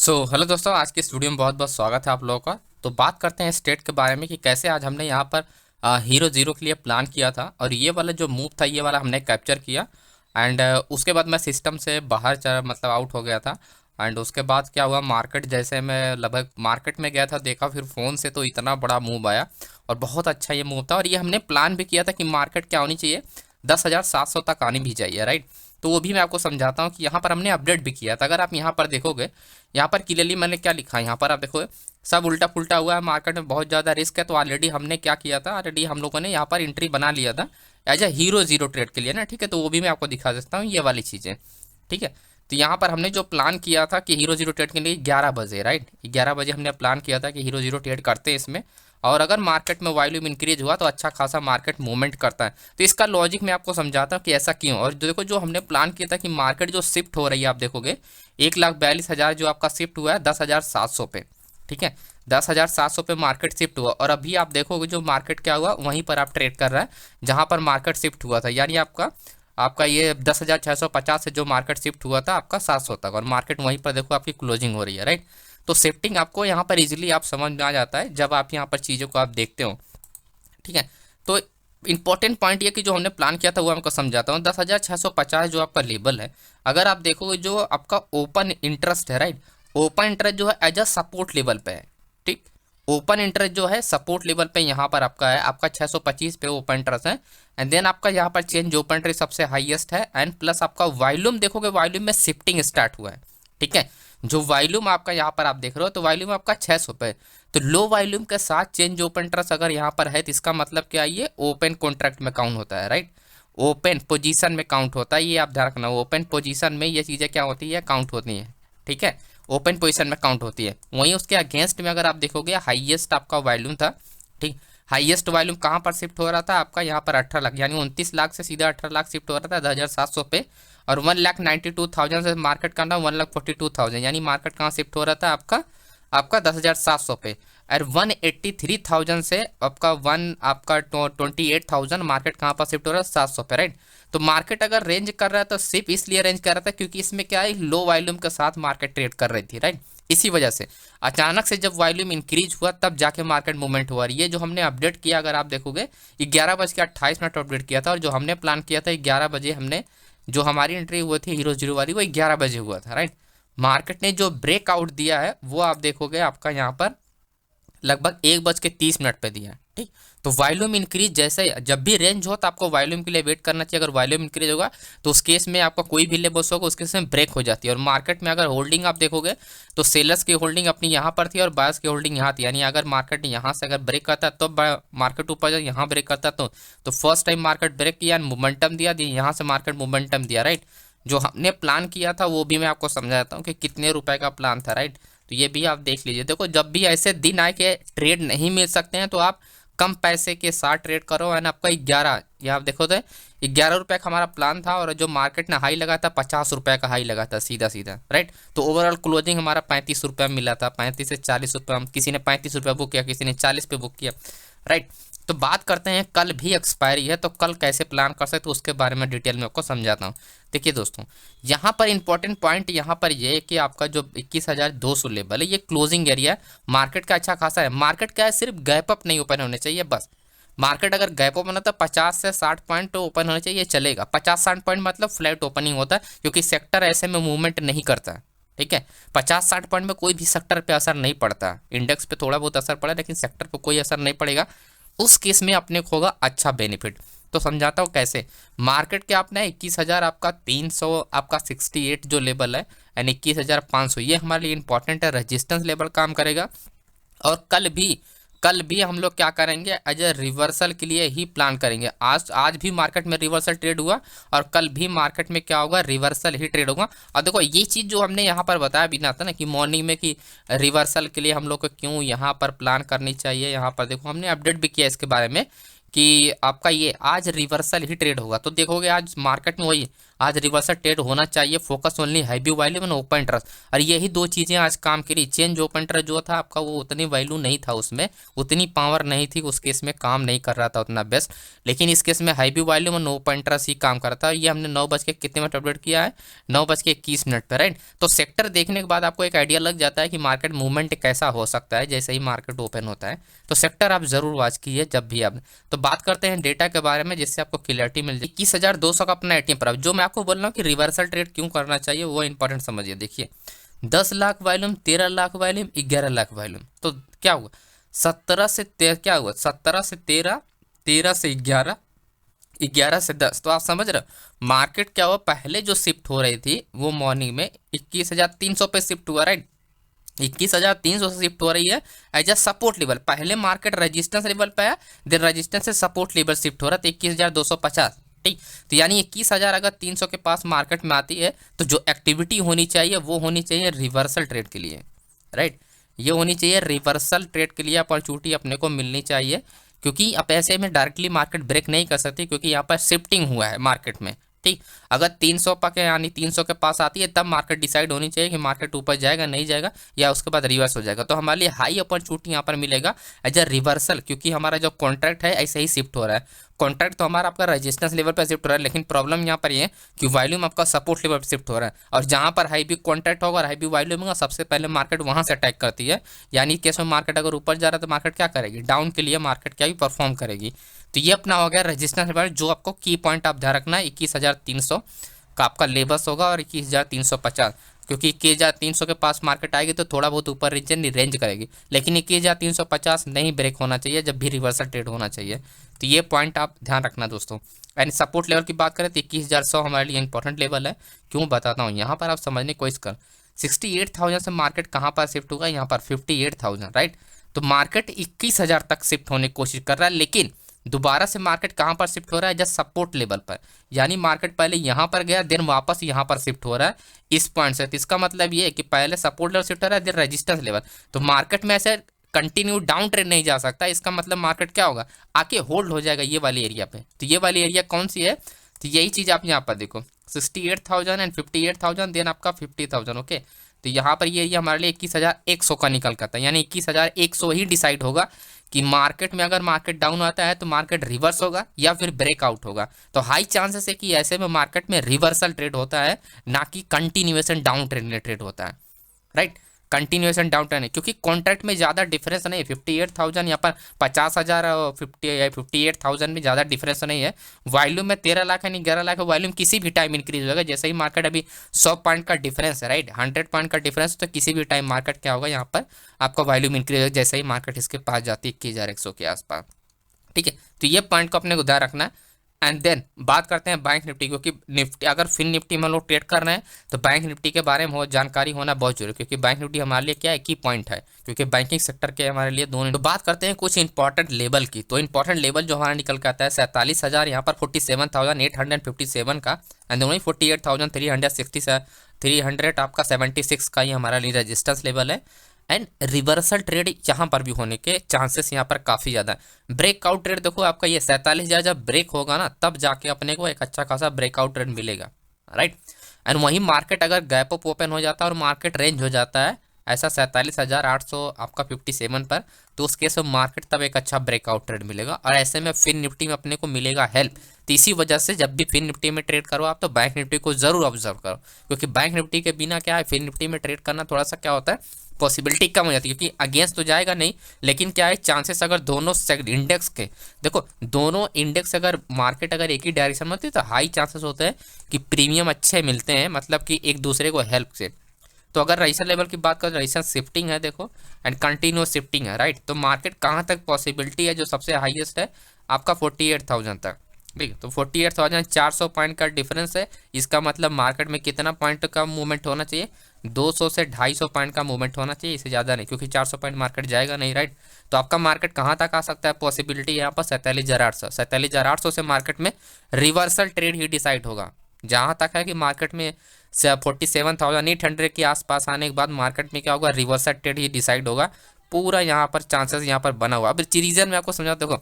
Hello दोस्तों, आज के स्टूडियो में बहुत बहुत स्वागत है आप लोगों का। तो बात करते हैं स्टेट के बारे में कि कैसे आज हमने यहाँ पर हीरो जीरो के लिए प्लान किया था और ये वाला जो मूव था ये वाला हमने कैप्चर किया। एंड उसके बाद मैं सिस्टम से बाहर मतलब आउट हो गया था। एंड उसके बाद क्या हुआ, मार्केट जैसे मैं लगभग मार्केट में गया था, देखा फिर फ़ोन से तो इतना बड़ा मूव आया और बहुत अच्छा ये मूव था। और ये हमने प्लान भी किया था कि मार्केट क्या होनी चाहिए, 10,700 तक आनी भी चाहिए, राइट। तो वो भी मैं आपको समझाता हूँ कि यहाँ पर हमने अपडेट भी किया था। अगर आप यहाँ पर देखोगे, यहाँ पर क्लियरली मैंने क्या लिखा है, यहाँ पर आप देखो सब उल्टा पुल्टा हुआ है, मार्केट में बहुत ज़्यादा रिस्क है। तो ऑलरेडी हमने क्या किया था, ऑलरेडी हम लोगों ने यहाँ पर एंट्री बना लिया था as a hero zero trade के लिए ना, ठीक है। तो वो भी मैं आपको दिखा देता हूँ ये वाली चीज़ें, ठीक है। तो यहाँ पर हमने जो प्लान किया था कि हीरो जीरो ट्रेड के लिए 11 बजे, राइट, 11 बजे हमने प्लान किया था कि हीरो जीरो ट्रेड करते हैं इसमें। और अगर मार्केट में वॉल्यूम इंक्रीज हुआ तो अच्छा खासा मार्केट मूवमेंट करता है। तो इसका लॉजिक मैं आपको समझाता हूँ कि ऐसा क्यों। और देखो जो हमने प्लान किया था कि मार्केट जो शिफ्ट हो रही है, आप देखोगे 1,42,000 जो आपका शिफ्ट हुआ है 10,700 पे, ठीक है। 10,700 पे मार्केट शिफ्ट हुआ और अभी आप देखोगे जो मार्केट क्या हुआ वहीं पर आप ट्रेड कर रहा है जहां पर मार्केट शिफ्ट हुआ था। यानी आपका आपका ये 10,650 से जो मार्केट शिफ्ट हुआ था आपका 700 तक, और मार्केट वहीं पर देखो आपकी क्लोजिंग हो रही है, राइट। तो शिफ्टिंग आपको यहाँ पर इजीली आप समझ में आ जाता है जब आप यहाँ पर चीज़ों को आप देखते हो, ठीक है। तो इंपॉर्टेंट पॉइंट ये कि जो हमने प्लान किया था वो हमको समझाता हूँ। 10,650 जो आपका लेवल है, अगर आप देखोगे जो आपका ओपन इंटरेस्ट है, राइट, ओपन इंटरेस्ट जो है एज अ सपोर्ट लेवल पे है, ठीक। ओपन इंटरेस्ट जो है सपोर्ट लेवल पे यहाँ पर आपका है, आपका 625 पे ओपन इंटरेस्ट है। एंड देन आपका यहाँ पर चेंज ओपन इंटरेस्ट सबसे हाईएस्ट है। एंड प्लस आपका वॉल्यूम देखोगे, वॉल्यूम में शिफ्टिंग स्टार्ट हुआ है, ठीक है। जो वॉल्यूम आपका यहाँ पर आप देख रहे हो तो वॉल्यूम आपका 600 पे। तो लो वॉल्यूम के साथ चेंज ओपन इंटरेस्ट अगर यहाँ पर है तो इसका मतलब क्या है, ये ओपन कॉन्ट्रैक्ट में काउंट होता है, राइट। ओपन पोजीशन में काउंट होता है, ये आप ध्यान रखना। ओपन पोजीशन में ये चीज़ें क्या होती है, काउंट होती हैं, ठीक है। ओपन पोजीशन में काउंट होती है। वहीं उसके अगेंस्ट में अगर आप देखोगे हाईएस्ट आपका वॉल्यूम था, ठीक। हाईएस्ट वॉल्यूम कहाँ पर शिफ्ट हो रहा था आपका, यहाँ पर 18 लाख, यानी 29 लाख से सीधा 18 लाख शिफ्ट हो रहा था 10,700 पे। और 1,92,000 से मार्केट का ना 1,42,000, यानी मार्केट कहाँ शिफ्ट हो रहा था आपका आपका 10,700 पे। और 1,83,000 से आपका 28,000 मार्केट कहाँ पर शिफ्ट हो रहा है, 700 पे, राइट। तो मार्केट अगर रेंज कर रहा है तो सिर्फ इसलिए रेंज कर रहा था क्योंकि इसमें क्या है, लो वॉल्यूम के साथ मार्केट ट्रेड कर रही थी, राइट। इसी वजह से अचानक से जब वॉल्यूम इंक्रीज हुआ तब जाके मार्केट मूवमेंट हुआ। ये जो हमने अपडेट किया, अगर आप देखोगे 11:28 अपडेट किया था, और जो हमने प्लान किया था 11 बजे, हमने जो हमारी एंट्री हुई थी हीरो जीरो वाली वो 11 बजे हुआ था, राइट। मार्केट ने जो ब्रेकआउट दिया है वो आप देखोगे आपका यहाँ पर लगभग 1:30 पे दिया है, ठीक। तो वॉल्यूम इंक्रीज जैसे जब भी रेंज हो तो आपको वॉल्यूम के लिए वेट करना चाहिए। अगर वॉल्यूम इंक्रीज होगा तो उस केस में आपका कोई भी लेवल्स होगा उस केस में ब्रेक हो जाती है। और मार्केट में अगर होल्डिंग आप देखोगे तो सेलर्स की होल्डिंग अपनी यहाँ पर थी और बायर्स की होल्डिंग यहाँ थी। यानी अगर मार्केट यहाँ से अगर ब्रेक करता तो मार्केट ऊपर जब यहाँ ब्रेक करता तो फर्स्ट टाइम मार्केट ब्रेक किया, मोमेंटम दिया, यहाँ से मार्केट मोमेंटम दिया, राइट। जो हमने प्लान किया था वो भी मैं आपको समझाता हूँ कि कितने रुपए का प्लान था, राइट। तो ये भी आप देख लीजिए। देखो जब भी ऐसे दिन आए कि ट्रेड नहीं मिल सकते हैं तो आप कम पैसे के साथ ट्रेड करो। एंड आपका 11, ये आप देखो तो 11 रुपये का हमारा प्लान था और जो मार्केट ने हाई लगा था 50 रुपये का हाई लगा था सीधा सीधा, राइट। तो ओवरऑल क्लोजिंग हमारा 35 रुपये मिला था, 35 से 40 रुपये। हम किसी ने 35 रुपये बुक किया, किसी ने 40 पे बुक किया, राइट। तो बात करते हैं, कल भी एक्सपायरी है तो कल कैसे प्लान कर सकते तो उसके बारे में डिटेल में आपको समझाता हूँ। देखिए दोस्तों, यहाँ पर इंपॉर्टेंट पॉइंट यहाँ पर ये है कि आपका जो 21,200 लेवल है ये क्लोजिंग एरिया है, मार्केट का अच्छा खासा है। मार्केट क्या है, सिर्फ गैप अप नहीं ओपन होने चाहिए बस। मार्केट अगर गैप ओपन होता है 50 से 60 पॉइंट ओपन होने चाहिए, चलेगा। 50-60 पॉइंट मतलब फ्लैट ओपनिंग होता है क्योंकि सेक्टर ऐसे में मूवमेंट नहीं करता, ठीक है। 50-60 पॉइंट में कोई भी सेक्टर पे असर नहीं पड़ता। इंडेक्स पे थोड़ा बहुत असर पड़ा लेकिन सेक्टर पे कोई असर नहीं पड़ेगा। उस केस में अपने को होगा अच्छा बेनिफिट। तो समझाता हूँ कैसे। मार्केट के आपने 21,000 आपका 300 आपका 68 जो लेवल है यानी 21,500 ये हमारे लिए इंपॉर्टेंट है, रेजिस्टेंस लेवल काम करेगा। और कल भी हम लोग क्या करेंगे, एज ए रिवर्सल के लिए ही प्लान करेंगे। आज भी मार्केट में रिवर्सल ट्रेड हुआ और कल भी मार्केट में क्या होगा, रिवर्सल ही ट्रेड होगा। और देखो ये चीज़ जो हमने यहाँ पर बताया भी ना था ना कि मॉर्निंग में कि रिवर्सल के लिए हम लोग को क्यों यहाँ पर प्लान करनी चाहिए। यहाँ पर देखो हमने अपडेट भी किया इसके बारे में कि आपका ये आज रिवर्सल ही ट्रेड होगा। तो देखोगे आज मार्केट में वही आज रिवर्सल ट्रेड होना चाहिए, focus only heavy value and open interest. और यही दो चीज़ें आज काम करी। चेंज ओपन इंटरेस्ट जो था आपका वो उतनी वैल्यू नहीं था, उसमें उतनी पावर नहीं थी, उस केस में काम नहीं कर रहा था उतना बेस्ट। लेकिन इस केस में हैवी वैल्यू में ओपन इंटरेस्ट ही काम कर रहा था। ये हमने 9 बज के कितने मिनट अपडेट किया है, 9:21 पर, राइट। तो सेक्टर देखने के बाद आपको एक आइडिया लग जाता है कि मार्केट मूवमेंट कैसा हो सकता है जैसे ही मार्केट ओपन होता है। तो सेक्टर आप जरूर वॉच कीजिए जब भी आप। तो बात करते हैं डेटा के बारे में जिससे आपको क्लियरिटी मिल जाए। 21,200 का अपना एटीएम पर, जो मैं आपको बोल रहा हूँ कि रिवर्सल ट्रेड क्यों करना चाहिए वो इंपॉर्टेंट समझिए। देखिए 10 lakh volume, 13 lakh volume, 11 lakh volume, तो क्या हुआ 17 से 13, क्या हुआ 17 से 13, 13 से 11, 11 से 10। तो आप समझ रहे हो मार्केट क्या हुआ, पहले जो शिफ्ट हो रही थी वो मॉर्निंग में 21,300 पे शिफ्ट हुआ, राइट। 21,300 से शिफ्ट हो रही है एज अ सपोर्ट लेवल। पहले मार्केट रेजिस्टेंस लेवल पे है, देन रेजिस्टेंस से सपोर्ट लेवल शिफ्ट हो रहा था 21,250, ठीक। तो यानी 21,000 अगर 300 के पास मार्केट में आती है तो जो एक्टिविटी होनी चाहिए वो होनी चाहिए रिवर्सल ट्रेड के लिए, राइट। ये होनी चाहिए रिवर्सल ट्रेड के लिए अपॉर्चुनिटी अपने को मिलनी चाहिए, क्योंकि आप ऐसे में डायरेक्टली मार्केट ब्रेक नहीं कर सकती, क्योंकि यहाँ पर शिफ्टिंग हुआ है मार्केट में, ठीक। अगर 300 के यानी 300 के पास आती है तब मार्केट डिसाइड होनी चाहिए कि मार्केट ऊपर जाएगा नहीं जाएगा, या उसके बाद रिवर्स हो जाएगा। तो हमारे लिए हाई अपॉर्चुनिटी यहाँ पर मिलेगा एज अ रिवर्सल, क्योंकि हमारा जो कॉन्ट्रैक्ट है ऐसे ही शिफ्ट हो रहा है। कॉन्ट्रैक्ट तो हमारा आपका रेजिस्टेंस लेवल पर शिफ्ट हो रहा है, लेकिन प्रॉब्लम यहाँ पर ये है कि वॉल्यूम आपका सपोर्ट लेवल पर शिफ्ट हो रहा है। और जहाँ पर हाई भी कॉन्ट्रैक्ट होगा और हाई भी वॉल्यूम होगा, सबसे पहले मार्केट वहाँ से अटैक करती है। यानी केस में मार्केट अगर ऊपर जा रहा है तो मार्केट क्या करेगी, डाउन के लिए मार्केट क्या भी परफॉर्म करेगी। तो ये अपना हो गया रेजिस्टेंस लेवल, जो आपको की पॉइंट आप ध्यान रखना है 21,300 का आपका लेबस होगा और 21,350, क्योंकि 21,300 के पास मार्केट आएगी तो थोड़ा बहुत ऊपर रीजन रेंज करेगी, लेकिन 21,350 नहीं ब्रेक होना चाहिए जब भी रिवर्सल ट्रेड होना चाहिए। तो ये पॉइंट आप ध्यान रखना दोस्तों। एंड सपोर्ट लेवल की बात करें तो 21,100 हमारे लिए इंपॉर्टेंट लेवल है। क्यों बताता हूँ, यहाँ पर आप समझने की कोशिश कर। 68,000 से मार्केट कहाँ पर शिफ्ट होगा, यहाँ पर 58,000, राइट। तो मार्केट 21,000 तक शिफ्ट होने की कोशिश कर रहा है, लेकिन दोबारा से मार्केट कहाँ पर शिफ्ट हो रहा है, जस्ट सपोर्ट लेवल पर। यानी मार्केट पहले यहाँ पर गया, देन वापस यहाँ पर शिफ्ट हो रहा है इस पॉइंट से। तो इसका मतलब ये है कि पहले सपोर्ट लेवल शिफ्ट हो रहा है, देन रेजिस्टेंस लेवल। तो मार्केट में ऐसे कंटिन्यू डाउन ट्रेंड नहीं जा सकता। इसका मतलब मार्केट क्या होगा, आके होल्ड हो जाएगा ये वाली एरिया पे। तो ये वाली एरिया कौन सी है, तो यही चीज़ आप यहाँ पर देखो 68,000 एंड 58,000, देन आपका 50,000, ओके। तो यहाँ पर ये एरिया हमारे लिए 21,100 का निकल करता है, यानी 21,100 ही डिसाइड होगा कि मार्केट में अगर मार्केट डाउन आता है तो मार्केट रिवर्स होगा या फिर ब्रेकआउट होगा। तो हाई चांसेस है कि ऐसे में मार्केट में रिवर्सल ट्रेड होता है, ना कि कंटिन्यूएशन डाउन ट्रेंड में ट्रेड होता है, राइट। कंटिन्यूएशन डाउन ट्रेंड है, क्योंकि कॉन्ट्रैक्ट में ज़्यादा डिफरेंस नहीं है। 58,000 यहाँ पर 50,000 और 58,000 में ज़्यादा डिफरेंस नहीं है। वॉल्यूम में 13 लाख यानी 11 लाख वॉल्यूम किसी भी टाइम इंक्रीज होगा, जैसे ही मार्केट अभी 100 पॉइंट का डिफरेंस है, राइट, 100 पॉइंट का डिफरेंस, तो किसी भी टाइम मार्केट क्या होगा, यहाँ पर आपका वॉल्यूम इंक्रीज होगा जैसे ही मार्केट इसके पास जाती है 21,100 के आसपास, ठीक है। तो ये पॉइंट को अपने को ध्यान रखना है। एंड देन बात करते हैं बैंक निफ्टी, क्योंकि निफ्टी अगर फिन निफ्टी में लोग ट्रेड कर रहे हैं तो बैंक निफ्टी के बारे में जानकारी होना बहुत जरूरी है, क्योंकि बैंक निफ्टी हमारे लिए क्या है, की पॉइंट है, क्योंकि बैंकिंग सेक्टर के हमारे लिए दोनों। तो बात करते हैं कुछ इंपॉर्टेंट लेवल की। तो इंपॉर्टेंट लेवल जो हमारा निकल के आता है 47,000, यहाँ पर 47,857 का, एंड ओनली 48,300 आपका 76 का ही हमारा लिए रेजिस्टेंस लेवल है। एंड रिवर्सल ट्रेड यहाँ पर भी होने के चांसेस यहाँ पर काफ़ी ज़्यादा है। ब्रेकआउट ट्रेड देखो आपका ये 47,000 जब ब्रेक होगा ना, तब जाके अपने को एक अच्छा खासा ब्रेकआउट ट्रेड मिलेगा, राइट। एंड वहीं मार्केट अगर गैप अप ओपन हो जाता है और मार्केट रेंज हो जाता है ऐसा 47,800 आपका 57 पर, तो उस केस में मार्केट तब एक अच्छा ब्रेकआउट ट्रेड मिलेगा। और ऐसे में फिन निफ्टी में अपने को मिलेगा हेल्प। तो इसी वजह से जब भी फिन निफ्टी में ट्रेड करो आप, तो बैंक निफ्टी को जरूर ऑब्जर्व करो, क्योंकि बैंक निफ्टी के बिना क्या है, फिन निफ्टी में ट्रेड करना थोड़ा सा क्या होता है, पॉसिबिलिटी कम हो जाती है, क्योंकि अगेंस्ट तो जाएगा नहीं, लेकिन क्या है चांसेस अगर दोनों इंडेक्स के, देखो दोनों इंडेक्स अगर मार्केट अगर एक ही डायरेक्शन में होती है तो हाई चांसेस होते हैं कि प्रीमियम अच्छे मिलते हैं, मतलब कि एक दूसरे को हेल्प से। तो अगर रेजिस्टेंस लेवल की बात करें, रेजिस्टेंस शिफ्टिंग है देखो, एंड कंटिन्यूस शिफ्टिंग है, राइट। तो मार्केट कहाँ तक पॉसिबिलिटी है, जो सबसे हाईएस्ट है आपका 48,000 तक, ठीक है। तो 48,400 पॉइंट का डिफरेंस है। इसका मतलब मार्केट में कितना पॉइंट का मूवमेंट होना चाहिए, 200 से 250 पॉइंट का मूवमेंट होना चाहिए, इससे ज़्यादा नहीं, क्योंकि 400 पॉइंट मार्केट जाएगा नहीं, राइट। तो आपका मार्केट कहाँ तक आ सकता है, पॉसिबिलिटी यहाँ पर 47,800, 47,800 से मार्केट में रिवर्सल ट्रेड ही डिसाइड होगा। जहाँ तक है कि मार्केट में 47,800 के आसपास आने के बाद मार्केट में क्या होगा, रिवर्सल ट्रेड ही डिसाइड होगा। पूरा यहाँ पर चांसेस यहाँ पर बना हुआ। अब रीजन में आपको समझा, देखो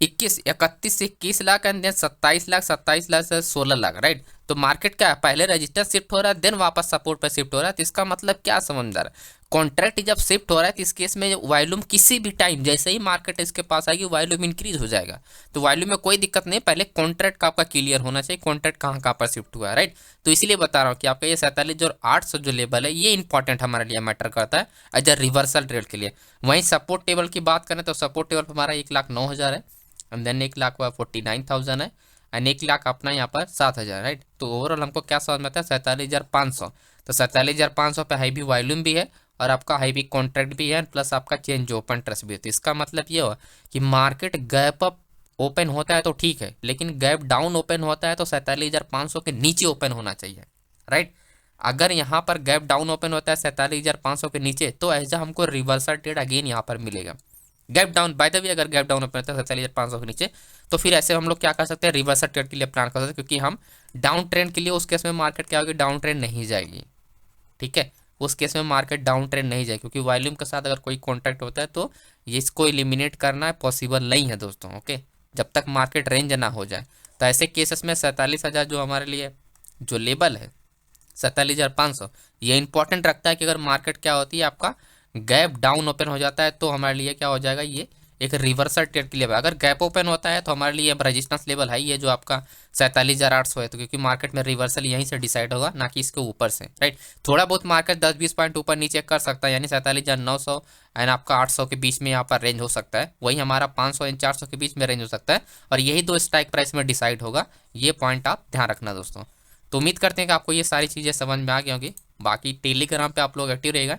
21 31 से 21 लाख एंड देन 27 लाख, 27 लाख से 16 लाख, राइट। तो मार्केट क्या है, पहले रेजिस्टेंस शिफ्ट हो रहा है, देन वापस सपोर्ट पे शिफ्ट हो रहा है। तो इसका मतलब क्या समझदार है, कॉन्ट्रैक्ट जब शिफ्ट हो रहा है तो इस केस में वॉल्यूम किसी भी टाइम जैसे ही मार्केट इसके पास आएगी वॉल्यूम इंक्रीज हो जाएगा। तो वॉल्यूम में कोई दिक्कत नहीं, पहले कॉन्ट्रैक्ट का आपका क्लियर होना चाहिए, कॉन्ट्रैक्ट कहाँ कहाँ पर शिफ्ट हुआ है, राइट। तो इसीलिए बता रहा हूँ कि आपका ये 47 और 800 जो लेवल है ये इंपॉर्टेंट हमारे लिए मैटर करता है एज अ रिवर्सल ट्रेड के लिए। वहीं सपोर्ट टेबल की बात करें तो सपोर्ट टेबल पर हमारा 1,09,000 है, एंड देन 1,49,000 है, एंड 1 लाख अपना यहाँ पर 7,000, राइट। तो ओवरऑल हमको क्या समझ में आता है, 47,500। तो 47,500 पे हाई भी वॉल्यूम भी है और आपका हाई भी कॉन्ट्रैक्ट भी है, प्लस आपका चेंज ओपन ट्रस्ट भी है। तो इसका मतलब ये हुआ कि मार्केट गैप अप ओपन होता है तो ठीक है, लेकिन गैप डाउन ओपन होता है तो 47,500 के नीचे ओपन होना चाहिए, राइट। अगर यहाँ पर गैप डाउन ओपन होता है 47,500 के नीचे तो ऐसा हमको रिवर्सल ट्रेड अगेन यहाँ पर मिलेगा। Gap down by the way अगर गैप डाउन ओपन होता है 47,500 के नीचे तो फिर ऐसे हम लोग क्या कर सकते हैं, रिवर्सल ट्रेड के लिए प्लान कर सकते हैं, क्योंकि हम डाउन ट्रेंड के लिए उस केस में मार्केट क्या होगी, डाउन ट्रेंड नहीं जाएगी, ठीक है। उस केस में मार्केट डाउन ट्रेंड नहीं जाएगी, क्योंकि वॉल्यूम के साथ अगर कोई कॉन्ट्रैक्ट होता है तो ये इसको एलिमिनेट करना है पॉसिबल नहीं है दोस्तों, ओके, जब तक मार्केट रेंज ना हो जाए। तो ऐसे केसेस में 47,000 जो हमारे लिए जो लेवल है 47,500, ये इंपॉर्टेंट रखता है कि अगर मार्केट क्या होती है आपका गैप डाउन ओपन हो जाता है तो हमारे लिए क्या हो जाएगा, ये एक रिवर्सल ट्रेड के लिए। अगर गैप ओपन होता है तो हमारे लिए रेजिस्टेंस लेवल है ये जो आपका 47,800 है, तो क्योंकि मार्केट में रिवर्सल यहीं से डिसाइड होगा ना कि इसके ऊपर से, राइट। थोड़ा बहुत मार्केट 10-20 पॉइंट ऊपर नीचे कर सकता है, यानी 47,900 एंड आपका 800 के बीच में यहाँ पर रेंज हो सकता है, वही हमारा 500 एंड 400 के बीच में रेंज हो सकता है, और यही दो स्ट्राइक प्राइस में डिसाइड होगा। ये पॉइंट आप ध्यान रखना दोस्तों। तो उम्मीद करते हैं कि आपको ये सारी चीज़ें समझ में आ गई होंगी। बाकी टेलीग्राम पे आप लोग एक्टिव रहेगा,